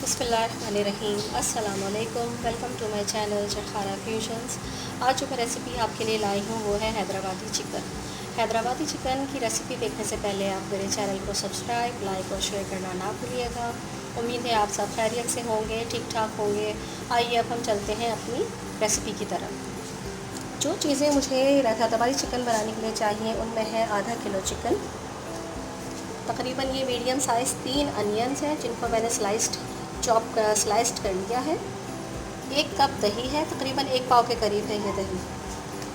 बिस्मिल्लाहिर्रहमानिर्रहीम। अस्सलाम वालेकुम। Welcome to my channel Charkhara fusions. आज जो मैं रेसिपी आपके लिए लाई हूँ वो है हैदराबादी चिकन। हैदराबादी चिकन की रेसिपी देखने से पहले आप मेरे चैनल को सब्सक्राइब, लाइक और शेयर करना ना भूलिएगा। उम्मीद है आप सब खैरियत से होंगे, ठीक ठाक होंगे। आइए अब हम चलते हैं अपनी रेसिपी की तरफ। जो चीज़ें मुझे हैदराबादी चिकन बनाने के लिए चाहिए उनमें है आधा किलो चिकन, तकरीबन ये मीडियम साइज़ 3 अनियंस हैं जिनको मैंने स्लाइस्ड कर लिया है। 1 कप दही है, तकरीबन 1 पाव के करीब है ये दही।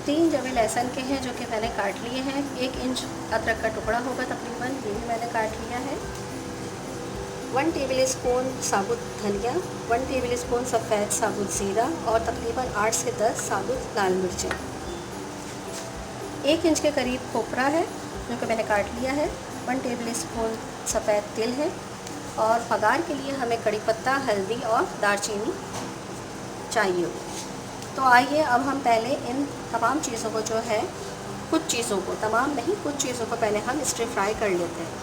3 जवे लहसुन के हैं जो कि मैंने काट लिए हैं। 1 इंच अदरक का टुकड़ा होगा तकरीबन, ये भी मैंने काट लिया है। 1 टेबल स्पून साबुत धनिया, 1 टेबल स्पून सफ़ेद साबुत ज़ीरा और तकरीबन 8 से 10 साबुत लाल मिर्चें। 1 इंच के करीब खोपरा है जो कि मैंने काट लिया है। 1 टेबल स्पून सफ़ेद तिल है और बघार के लिए हमें कड़ी पत्ता, हल्दी और दालचीनी चाहिए। तो आइए अब हम पहले इन तमाम चीज़ों को जो है, कुछ चीज़ों को, तमाम नहीं, कुछ चीज़ों को पहले हम स्टर फ्राई कर लेते हैं।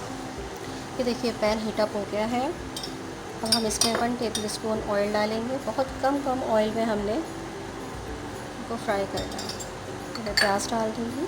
ये देखिए पैन हीटअप हो गया है। अब हम इसमें 1 टेबल स्पून ऑयल डालेंगे। बहुत कम ऑयल में हमने इनको फ्राई करना है। मैं प्याज डाल दूँगी।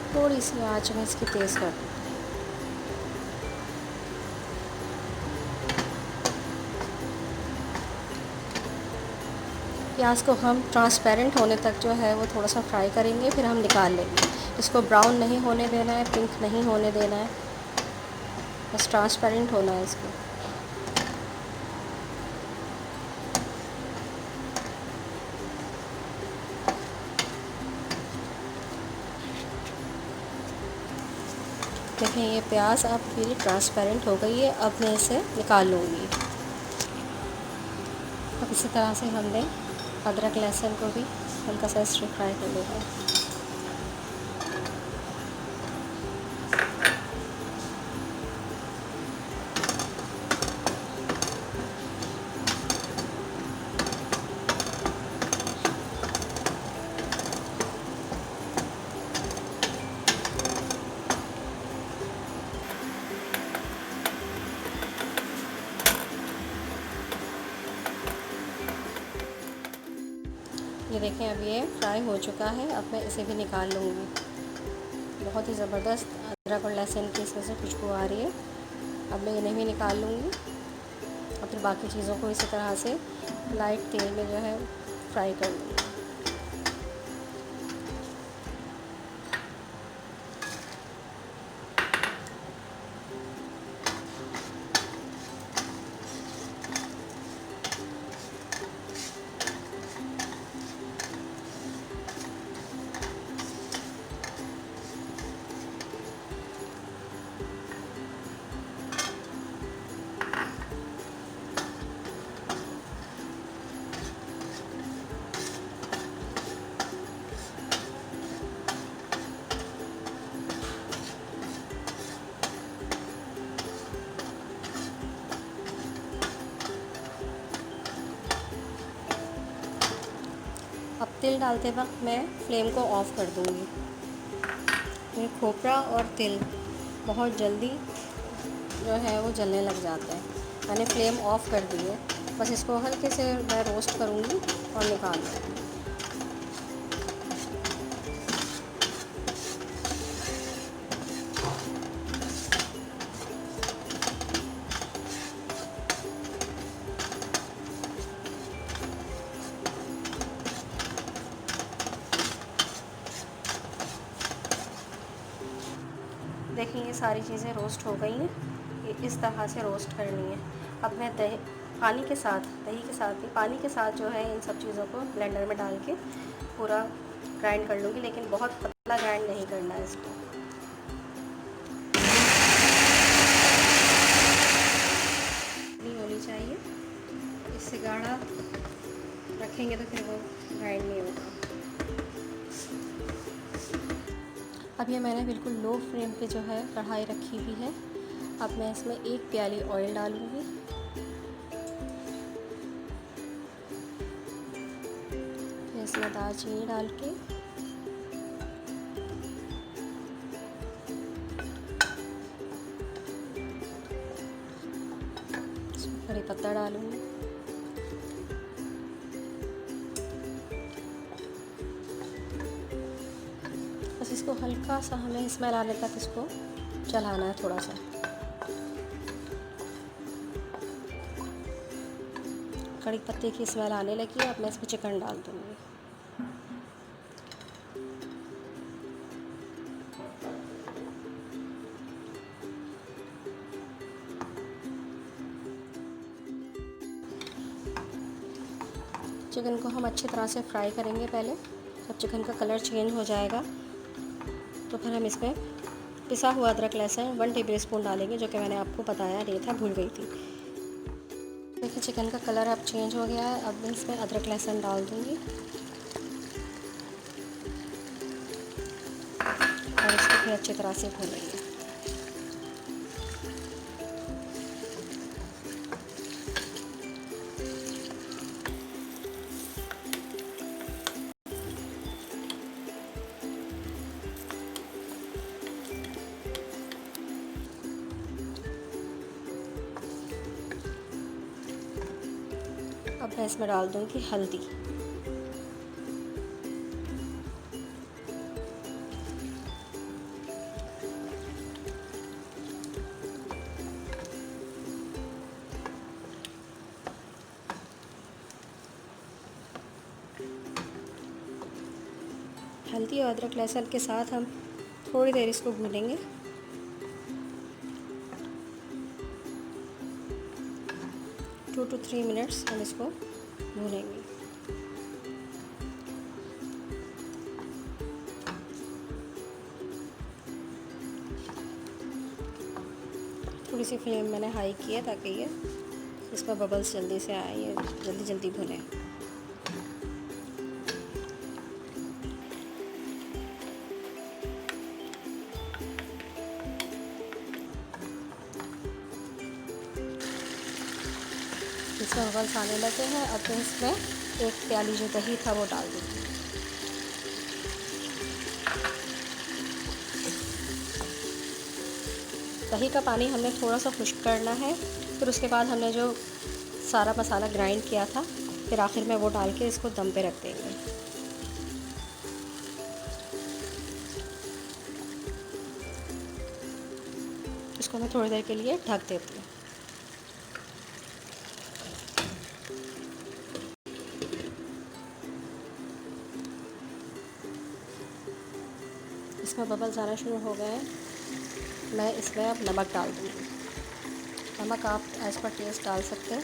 थोड़ी सी आँच में इसकी तेज़ कर दूँ। प्याज को हम ट्रांसपेरेंट होने तक जो है वो थोड़ा सा फ्राई करेंगे, फिर हम निकाल लेंगे। इसको ब्राउन नहीं होने देना है, पिंक नहीं होने देना है, बस ट्रांसपेरेंट होना है इसको। देखें ये प्याज अब पूरी ट्रांसपेरेंट हो गई है। अब मैं इसे निकाल लूँगी। अब इसी तरह से हमने अदरक लहसुन को भी हल्का सा स्टर फ्राई कर लेंगे। ये देखें अब ये फ्राई हो चुका है। अब मैं इसे भी निकाल लूँगी। बहुत ही ज़बरदस्त अदरक और लहसुन की इसमें से खुशबू आ रही है। अब मैं इन्हें भी निकाल लूँगी और फिर बाकी चीज़ों को इसी तरह से लाइट तेल में जो है फ्राई कर लूँगी। अब तिल डालते वक्त मैं फ्लेम को ऑफ़ कर दूँगी। ये खोपरा और तिल बहुत जल्दी जो है वो जलने लग जाते हैं। मैंने फ्लेम ऑफ़ कर दी है। बस इसको हल्के से मैं रोस्ट करूँगी और निकाल लूँगी। देखिए ये सारी चीज़ें रोस्ट हो गई हैं। ये इस तरह से रोस्ट करनी है। अब मैं पानी के साथ, दही के साथ भी, पानी के साथ जो है इन सब चीज़ों को ब्लेंडर में डाल के पूरा ग्राइंड कर लूँगी, लेकिन बहुत पतला ग्राइंड नहीं करना है इसको। नहीं होनी चाहिए, इससे गाढ़ा रखेंगे तो फिर वो ग्राइंड नहीं होगा। अब ये मैंने बिल्कुल लो फ्लेम पे जो है कढ़ाई रखी हुई है। अब मैं इसमें 1 प्याली ऑयल डालूँगी। फिर इसमें दालचीनी डाल के कड़ी पत्ता डालूँगी। बस इसको हल्का सा हमें स्मेल आने तक इसको चलाना है थोड़ा सा। कड़ी पत्ते की स्मेल आने लगी है, अब मैं इसमें चिकन डाल दूँगी। चिकन को हम अच्छी तरह से फ्राई करेंगे पहले। जब चिकन का कलर चेंज हो जाएगा तो फिर हम इसमें पिसा हुआ अदरक लहसुन 1 टेबल स्पून डालेंगे, जो कि मैंने आपको बताया नहीं था, भूल गई थी। देखिए चिकन का कलर अब चेंज हो गया है। अब मैं इसमें अदरक लहसुन डाल दूँगी और इसको फिर अच्छी तरह से भूनेंगे। अब मैं इसमें डाल दूँगी हल्दी। हल्दी और अदरक लहसुन के साथ हम थोड़ी देर इसको भूनेंगे। 2 to 3 मिनट्स हम इसको भूनेंगे। थोड़ी सी फ्लेम मैंने हाई की है ताकि ये इसमें बबल्स जल्दी से आए, ये जल्दी जल्दी भुने। इसमें बबल्स आने लगे हैं। अब मैं इसमें 1 प्याली जो दही था वो डाल दूँगी। दही का पानी हमने थोड़ा सा खुश्क करना है। फिर उसके बाद हमने जो सारा मसाला ग्राइंड किया था, फिर आखिर में वो डाल के इसको दम पे रख देंगे। इसको मैं थोड़ी देर के लिए ढक देती हूँ। इसमें बबल्स आना शुरू हो गए हैं। मैं इसमें अब नमक डाल दूँगी। नमक आप एज़ पर टेस्ट डाल सकते हैं।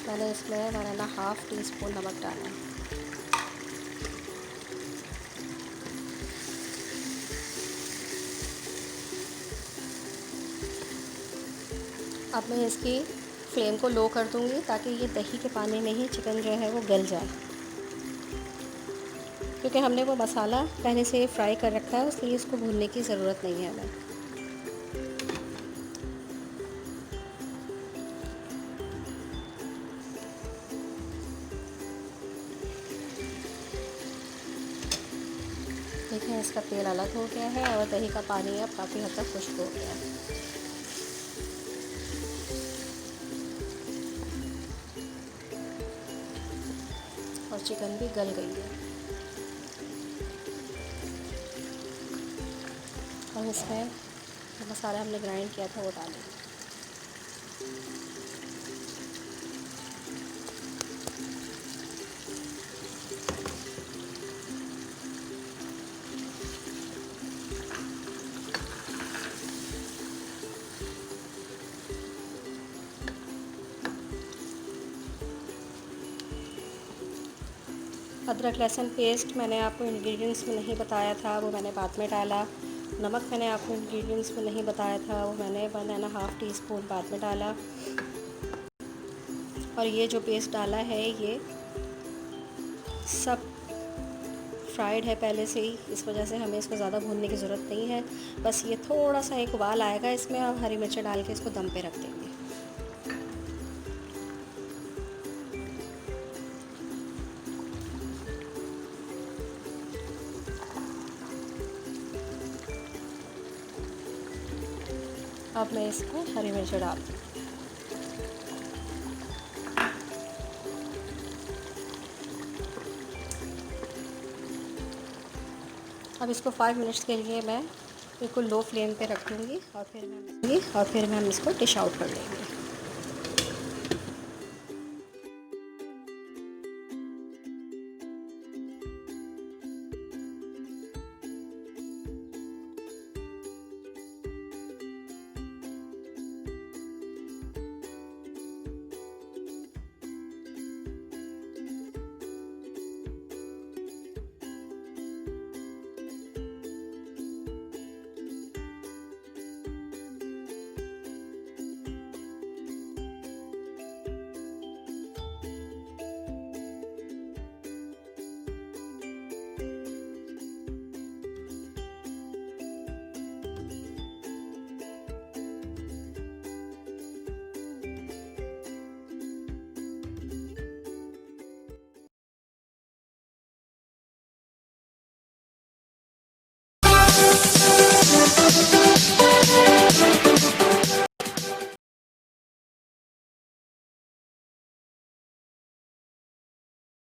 मैंने इसमें 1.5 टीस्पून नमक डाला है। अब मैं इसकी फ्लेम को लो कर दूँगी ताकि ये दही के पानी में ही चिकन जो है वो गल जाए, क्योंकि हमने वो मसाला पहले से फ्राई कर रखा है, इसलिए इसको भूनने की ज़रूरत नहीं है हमें। देखिए इसका तेल अलग हो गया है और दही का पानी अब काफ़ी हद तक खुश्क हो गया है। और चिकन भी गल गई है। और इसमें जो मसाला हमने ग्राइंड किया था वो डालेंगे। अदरक लहसुन पेस्ट मैंने आपको इंग्रेडिएंट्स में नहीं बताया था, वो मैंने बाद में डाला। नमक मैंने आपको इंग्रेडिएंट्स में नहीं बताया था, वो मैंने 1.5 टीस्पून बाद में डाला। और ये जो पेस्ट डाला है ये सब फ्राइड है पहले से ही, इस वजह से हमें इसको ज़्यादा भूनने की ज़रूरत नहीं है। बस ये थोड़ा सा एक उबाल आएगा इसमें, और हरी मिर्च डाल के इसको दम पे रख देंगे। अब मैं इसमें हरी मिर्च डाल दूँ। अब इसको 5 मिनट्स के लिए मैं बिल्कुल लो फ्लेम पे रख दूँगी, और फिर हम इसको डिश आउट कर लेंगे।